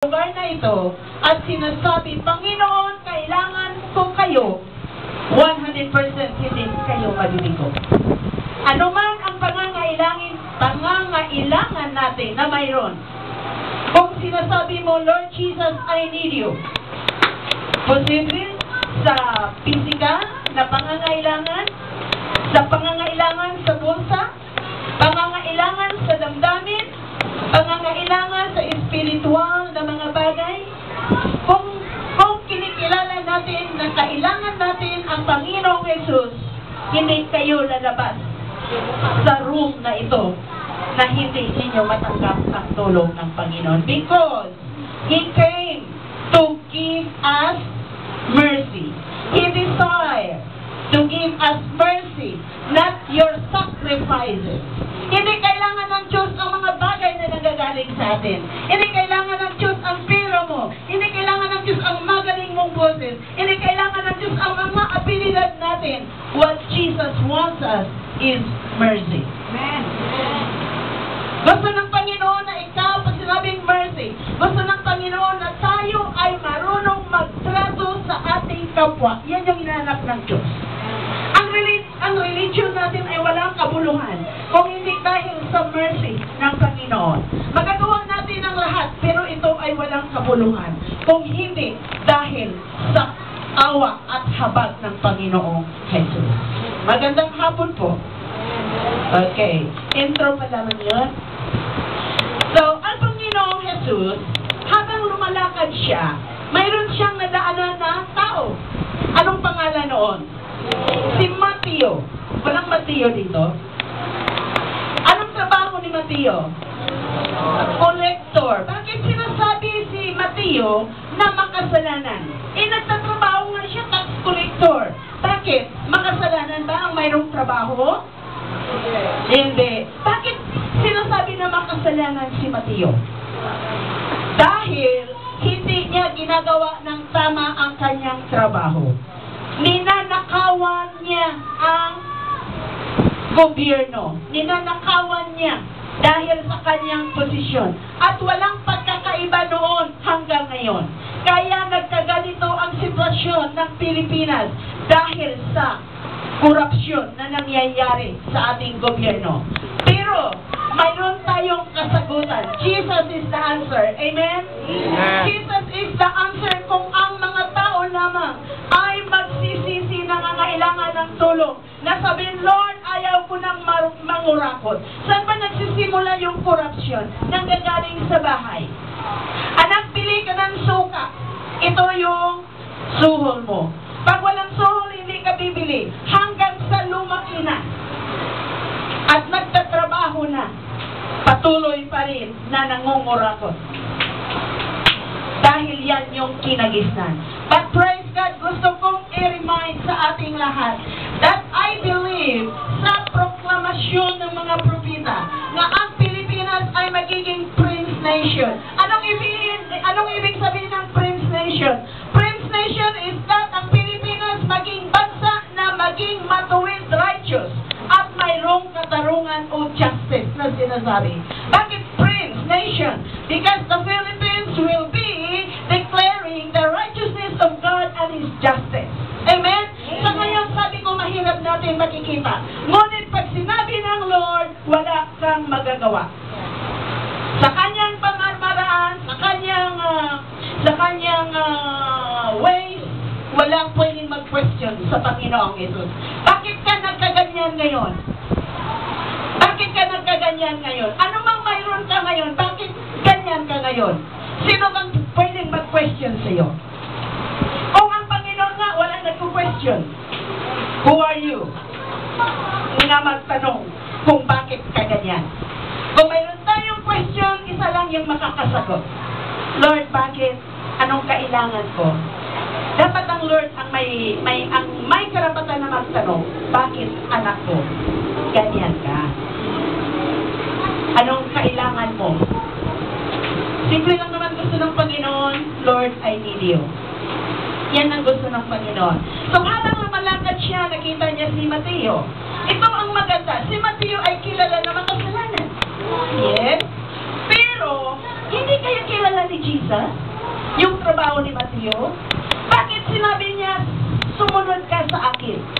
lugar na ito at sinasabi, Panginoon, kailangan ko kayo, 100% hindi kayo maliligo. Ano man ang pangangailangan natin na mayroon. Kung sinasabi mo, Lord Jesus, I need you. Posible sa physical na pangangailangan, sa pangangailangan sa bulsa, pangangailangan sa damdamin, pangangailangan sa espiritual na mga bagay. Kung kinikilala natin na kailangan natin ang Panginoong Jesus, hindi kayo lalabas sa room na ito na hindi ninyo matanggap ang tulong ng Panginoon. Because He came to give us mercy. He desired to give us mercy, not your sacrifices. Hindi kailangan ng Diyos ang mga bagay na nagagaling sa atin. Hindi kailangan ng Diyos ang pera mo. Hindi kailangan ng Diyos ang magaling mong boses. Hindi kailangan ng Diyos ang mga abilidad natin. What Jesus wants us is mercy. Amen. Gusto ng Panginoon na ikaw, pag sinabing mercy, gusto ng Panginoon na tayo ay marunong magtrato sa ating kapwa. Yan yung hinahanap ng Diyos. Ang religion natin ay walang kabuluhan kung hindi dahil sa mercy ng Panginoon. Magagawa natin ang lahat, pero ito ay walang kabuluhan kung hindi dahil sa awa at habag ng Panginoong Jesus. Magandang hapon po. Okay. Intro pa naman yun. So, ang Panginoong Jesus, habang lumalakad siya, mayroon siyang nadaanan na tao. Anong pangalan noon? Si Mateo. Walang Mateo dito. Anong trabaho ni Mateo? Collector. Bakit sinasabi si Mateo na makasalanan? Nagtatrabaho nga siya, tax collector. Bakit? Makasalanan ba ang mayroong trabaho? Hindi. Bakit sinasabi na makasalanan si Mateo? Dahil hindi niya ginagawa ng tama ang kanyang trabaho. Ninanakawan niya ang gobyerno. Ninanakawan niya dahil sa kanyang posisyon. At walang pagkakaiba noon hanggang ngayon. Kaya nagkaganito ang sitwasyon ng Pilipinas dahil sa korupsyon na nangyayari sa ating gobyerno. Pero mayroon tayong kasagutan. Jesus is the answer. Amen? Amen. Jesus is the answer kung ang mga tao lamang ay magsisisi na nangangailangan ng tulong. Na sabihin, Lord, ayaw ko nang mangurakot. Saan ba nagsisimula yung korupsyon? Nanggagaling sa bahay. Anak, bili ka ng suka. Ito yung suhol mo. Pag walang suhol, hindi ka bibili. Hanggang sa lumaki na. At nagtatrabaho na. Patuloy pa rin na nangungurakot. Dahil yan yung kinagisnan. But praise God, gusto kong i-remind sa ating lahat that I believe sa proklamasyon ng mga propeta na ang Pilipinas ay magiging Prince Nation. Anong ibig sabihin ng Prince Nation? Prince Nation is that ang Pilipinas maging bansa na maging matuwid, righteous, at mayroong katarungan o justice na sinasabi. Bakit Prince Nation? Because the Philippines will be declaring the righteousness of God and His justice. Amen? Sa ngayon, sabi ko, mahirap natin makikita. Ngunit pag sinabi ng Lord, wala kang magagawa. Sa kanyang pamamaraan, sa kanyang ways, walang pwedeng mag-question sa Panginoong Jesus. Bakit ka nagkaganyan ngayon? Bakit ka nagkaganyan ngayon? Ano mang mayroon ka ngayon? Bakit ganyan ka ngayon? Sino bang pwedeng mag-question sa iyo? Kung ang Panginoon nga, walang nag-question. Who are you? Na magtanong kung bakit ka ganyan. Kung mayroon tayong question, isa lang yung makakasagot. Lord, bakit? Anong kailangan ko? Dapat ang Lord ang may karapatan na magtanong, bakit anak ko? Ganyan ka. Anong kailangan mo? Simple lang naman gusto ng Panginoon, Lord, I need you. Yan ang gusto ng Panginoon. So habang lumalakad siya, nakita niya si Mateo. Ito ang maganda. Si Mateo ay kilala na makasalanan. Yes. Pero Hindi kaya kilala ni Jesus yung trabaho ni Mateo? Bakit sinabi niya, sumunod ka sa akin?